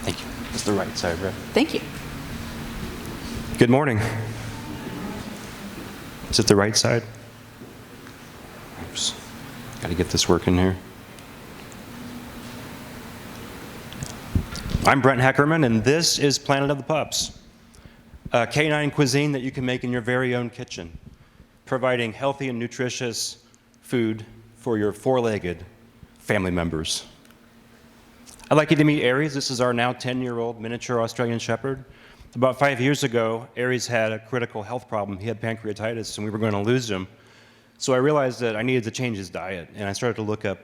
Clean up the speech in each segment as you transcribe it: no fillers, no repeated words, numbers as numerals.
Thank you. It's the right side, right? Thank you. Good morning. Is it the right side? Oops. Got to get this working here. I'm Brent Heckerman, and this is Planet of the Pups, a canine cuisine that you can make in your very own kitchen, providing healthy and nutritious food for your four-legged family members. I'd like you to meet Aries. This is our now 10-year-old miniature Australian Shepherd. About 5 years ago, Aries had a critical health problem. He had pancreatitis, and we were going to lose him. So I realized that I needed to change his diet, and I started to look up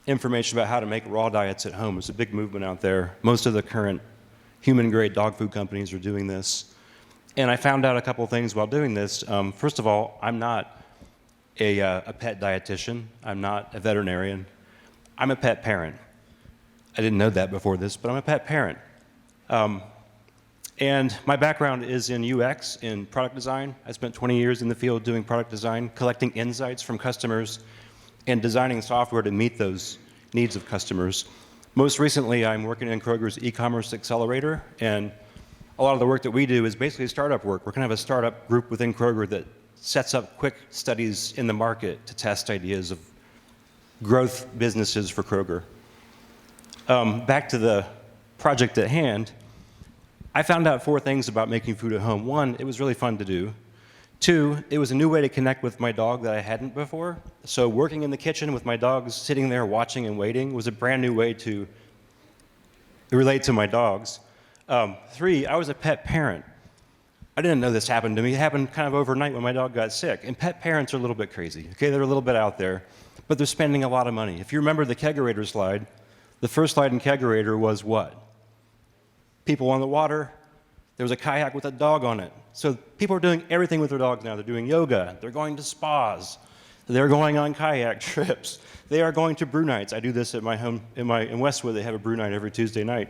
information about how to make raw diets at home. It's a big movement out there. Most of the current human-grade dog food companies are doing this. And I found out a couple of things while doing this. First of all, I'm not a pet dietitian. I'm not a veterinarian. I'm a pet parent. I didn't know that before this, but I'm a pet parent. And my background is in UX, in product design. I spent 20 years in the field doing product design, collecting insights from customers, and designing software to meet those needs of customers. Most recently, I'm working in Kroger's e-commerce accelerator, and a lot of the work that we do is basically startup work. We're kind of a startup group within Kroger that sets up quick studies in the market to test ideas of growth businesses for Kroger. Back to the project at hand, I found out 4 things about making food at home. 1, it was really fun to do. 2, it was a new way to connect with my dog that I hadn't before. So working in the kitchen with my dogs sitting there watching and waiting was a brand new way to relate to my dogs. 3, I was a pet parent. I didn't know this happened to me. It happened kind of overnight when my dog got sick. And pet parents are a little bit crazy. Okay, they're a little bit out there, but they're spending a lot of money. If you remember the kegerator slide, the first slide in kegerator was what? People on the water. There was a kayak with a dog on it. So people are doing everything with their dogs now. They're doing yoga. They're going to spas. They're going on kayak trips. They are going to brew nights. I do this at my home in Westwood. They have a brew night every Tuesday night.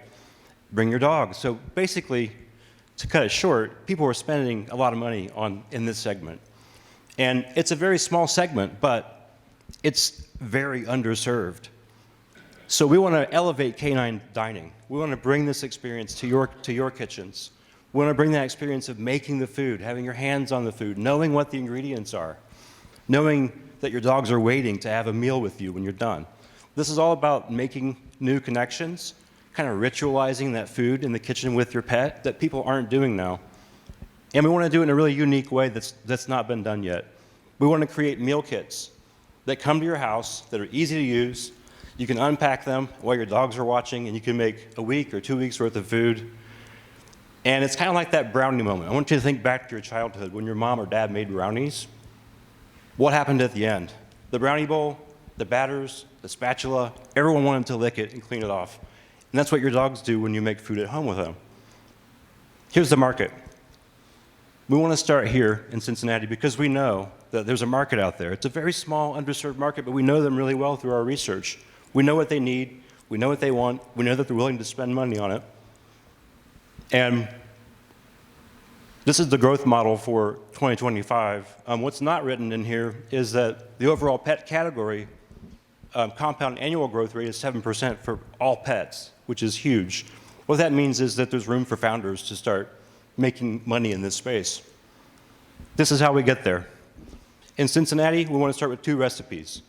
Bring your dog. So basically, to cut it short, people are spending a lot of money in this segment. And it's a very small segment, but it's very underserved. So we want to elevate canine dining. We want to bring this experience to your kitchens. We want to bring that experience of making the food, having your hands on the food, knowing what the ingredients are, knowing that your dogs are waiting to have a meal with you when you're done. This is all about making new connections, kind of ritualizing that food in the kitchen with your pet that people aren't doing now. And we want to do it in a really unique way that's not been done yet. We want to create meal kits that come to your house that are easy to use. You can unpack them while your dogs are watching, and you can make a week or 2 weeks worth of food. And it's kind of like that brownie moment. I want you to think back to your childhood when your mom or dad made brownies. What happened at the end? The brownie bowl, the batters, the spatula, everyone wanted to lick it and clean it off. And that's what your dogs do when you make food at home with them. Here's the market. We want to start here in Cincinnati because we know that there's a market out there. It's a very small, underserved market, but we know them really well through our research. We know what they need. We know what they want. We know that they're willing to spend money on it. And this is the growth model for 2025. What's not written in here is that the overall pet category compound annual growth rate is 7% for all pets, which is huge. What that means is that there's room for founders to start making money in this space. This is how we get there. In Cincinnati, we want to start with 2 recipes.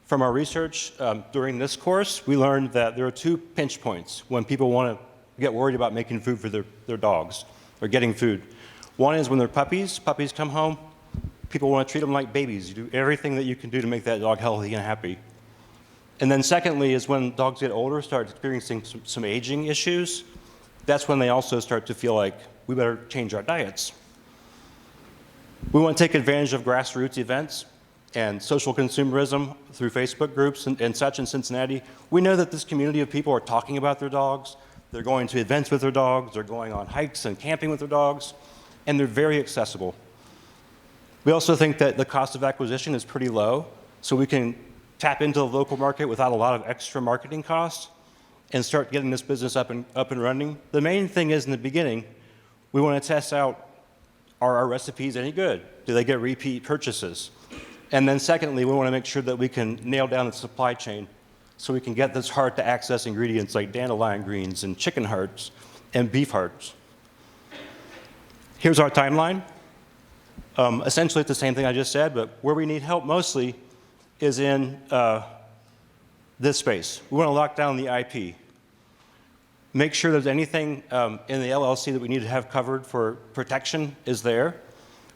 From our research during this course, we learned that there are 2 pinch points when people want to get worried about making food for their dogs or getting food. One is when they're puppies. Puppies come home. People want to treat them like babies. You do everything that you can do to make that dog healthy and happy. And then secondly is when dogs get older, start experiencing some aging issues. That's when they also start to feel like we better change our diets. We want to take advantage of grassroots events and social consumerism through Facebook groups and such in Cincinnati. We know that this community of people are talking about their dogs. They're going to events with their dogs. They're going on hikes and camping with their dogs. And they're very accessible. We also think that the cost of acquisition is pretty low, so we can tap into the local market without a lot of extra marketing costs and start getting this business up and running. The main thing is in the beginning, we want to test out, are our recipes any good? Do they get repeat purchases? And then secondly, we want to make sure that we can nail down the supply chain so we can get those hard-to-access ingredients like dandelion greens and chicken hearts and beef hearts. Here's our timeline. Essentially, it's the same thing I just said, but where we need help mostly is in this space. We want to lock down the IP. Make sure there's anything in the LLC that we need to have covered for protection is there.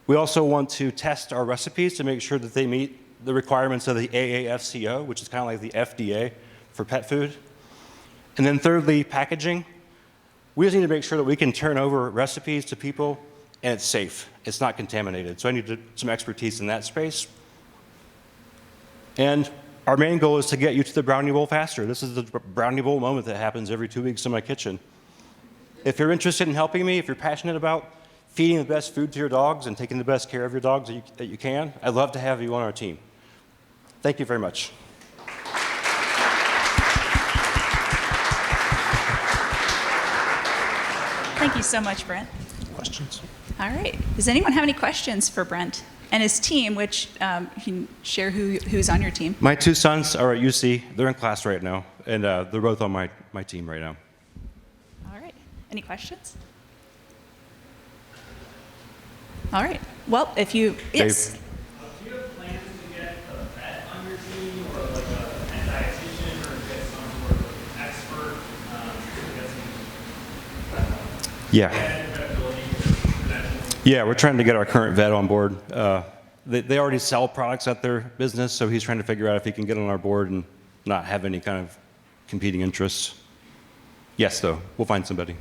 We also want to test our recipes to make sure that they meet the requirements of the AAFCO, which is kind of like the FDA for pet food. And then thirdly, packaging. We just need to make sure that we can turn over recipes to people and it's safe. It's not contaminated. So I need some expertise in that space. And our main goal is to get you to the brownie bowl faster. This is the brownie bowl moment that happens every 2 weeks in my kitchen. If you're interested in helping me, if you're passionate about feeding the best food to your dogs and taking the best care of your dogs that you can, I'd love to have you on our team. Thank you very much. Thank you so much, Brent. Questions? All right. Does anyone have any questions for Brent and his team, which you can share who's on your team? My 2 sons are at UC. They're in class right now, and they're both on my team right now. All right. Any questions? All right. Well, if you... Yes. Dave. Do you have plans to get a vet on your team, or like a dietitian, or get some sort of expert to get some Yeah. Yeah, we're trying to get our current vet on board. They already sell products at their business, so he's trying to figure out if he can get on our board and not have any kind of competing interests. Yes, though, we'll find somebody.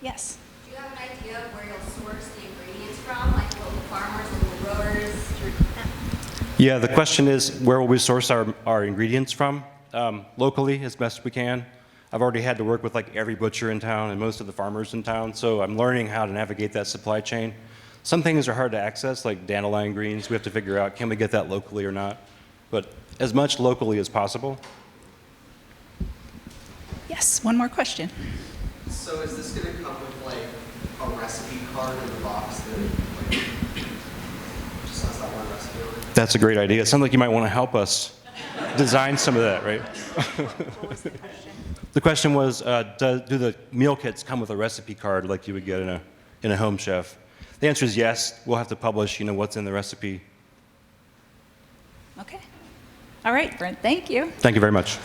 Yes. Do you have an idea of where you'll source the ingredients from, like local farmers, local growers? Yeah, the question is, where will we source our ingredients from? Locally, as best we can. I've already had to work with like every butcher in town and most of the farmers in town, so I'm learning how to navigate that supply chain. Some things are hard to access, like dandelion greens. We have to figure out, can we get that locally or not? But as much locally as possible. Yes, one more question. So is this going to come with like a recipe card in the box that like, just has that one recipe on it? That's a great idea. It sounds like you might want to help us design some of that, right? What was the question? The question was, do the meal kits come with a recipe card like you would get in a Home Chef? The answer is yes. We'll have to publish, what's in the recipe. Okay. All right, Brent, thank you. Thank you very much.